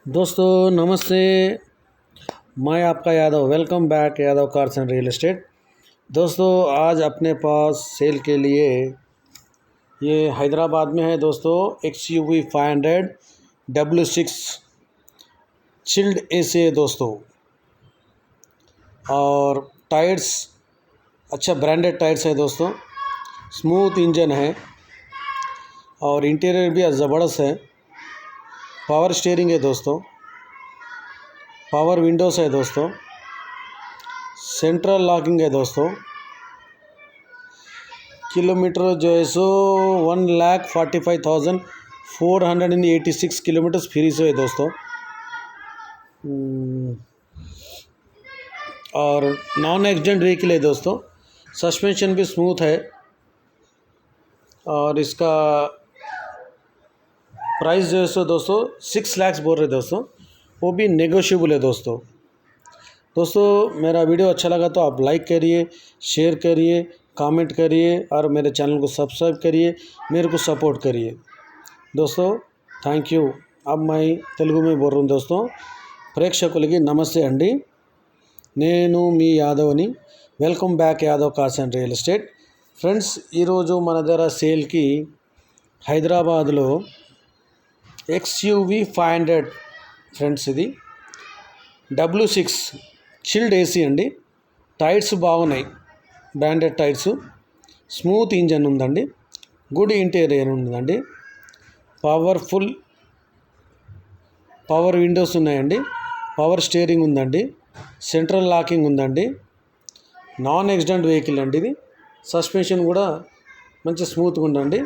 दोस्तों नमस्ते। मैं आपका Yadav, welcome back Yadav cars and real estate. दोस्तों आज अपने पास सेल के लिए ये हैदराबाद में है दोस्तों XUV 500 W6 चिल्ड AC है दोस्तों। और टायर्स अच्छा ब्रांडेड टायर्स है दोस्तों। स्मूथ इंजन है और इंटीरियर भी ज़बरदस्त है। पावर स्टीयरिंग है दोस्तों, पावर विंडोज़ है दोस्तों, सेंट्रल लॉकिंग है दोस्तों। किलोमीटर जो है सो 1,45,486 किलोमीटर फ्री से है दोस्तों। और नॉन एक्सीडेंट व्हीकल है दोस्तों। सस्पेंशन भी स्मूथ है और इसका प्राइस जो है सो दोस्तों 6 लाख बोल रहे दोस्तों, वो भी नेगोशिएबल है दोस्तों। मेरा वीडियो अच्छा लगा तो आप लाइक करिए, शेयर करिए, कमेंट करिए और मेरे चैनल को सब्सक्राइब करिए, मेरे को सपोर्ट करिए दोस्तों। Thank you. अब मैं తెలుగు में बोल रहा हूँ दोस्तों। ప్రేక్షకులకి నమస్తే అండి, నేను మీ యాదవ్ని। Welcome back Yadav cars and real estate. Friends ఈరోజు మన దగ్గర సేల్కి హైదరాబాద్లో XUV 500 ఫ్రెండ్స్, ఇది W6 చిల్డ్ AC అండి। టైర్స్ బాగున్నాయి, బ్రాండెడ్ టైర్స్, స్మూత్ ఇంజన్ ఉందండి, గుడ్ ఇంటీరియర్ ఉందండి, పవర్ విండోస్ ఉన్నాయండి, పవర్ స్టీరింగ్ ఉందండి, సెంట్రల్ లాకింగ్ ఉందండి, నాన్ యాక్సిడెంట్ వెహికల్ అండి ఇది। సస్పెన్షన్ కూడా మంచి స్మూత్గా ఉందండి,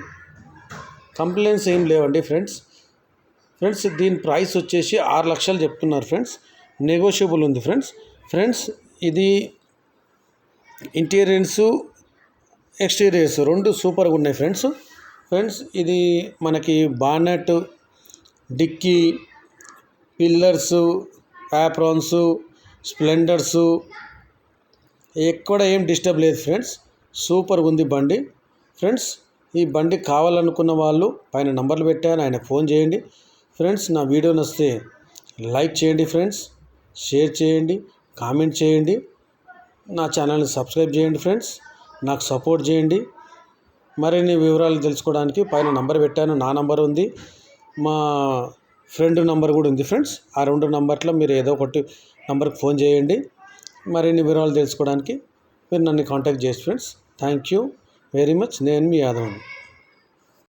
కంప్లైంట్స్ ఏం లేవండి ఫ్రెండ్స్। దీని ప్రైస్ వచ్చేసి 6 లక్షలు చెప్తున్నారు ఫ్రెండ్స్, నెగోషియబుల్ ఉంది ఫ్రెండ్స్। ఇది ఇంటీరియర్స్ ఎక్స్టీరియర్స్ రెండు సూపర్గా ఉన్నాయి ఫ్రెండ్స్। ఇది మనకి బానెట్, డిక్కీ, పిల్లర్స్, యాప్రాన్స్, స్ప్లెండర్స్ ఎక్కడ ఏం డిస్టర్బ్ లేదు ఫ్రెండ్స్, సూపర్గా ఉంది బండి ఫ్రెండ్స్। ఈ బండి కావాలనుకున్న వాళ్ళు పైన నంబర్లు పెట్టాను, ఆయనకు ఫోన్ చేయండి ఫ్రెండ్స్। నా వీడియో నచ్చితే లైక్ చేయండి ఫ్రెండ్స్, షేర్ చేయండి, కామెంట్ చేయండి, నా ఛానల్ని సబ్స్క్రైబ్ చేయండి ఫ్రెండ్స్, నాకు సపోర్ట్ చేయండి। మరిన్ని వివరాలు తెలుసుకోవడానికి పైన నంబర్ పెట్టాను, నా నంబర్ ఉంది, మా ఫ్రెండ్ నంబర్ కూడా ఉంది ఫ్రెండ్స్। ఆ రెండు నంబర్లో మీరు ఏదో ఒకటి నంబర్కి ఫోన్ చేయండి, మరిన్ని వివరాలు తెలుసుకోవడానికి మీరు నన్ను కాంటాక్ట్ చేయండి friends. Thank you very much. నేను మీ యాదవ్ని।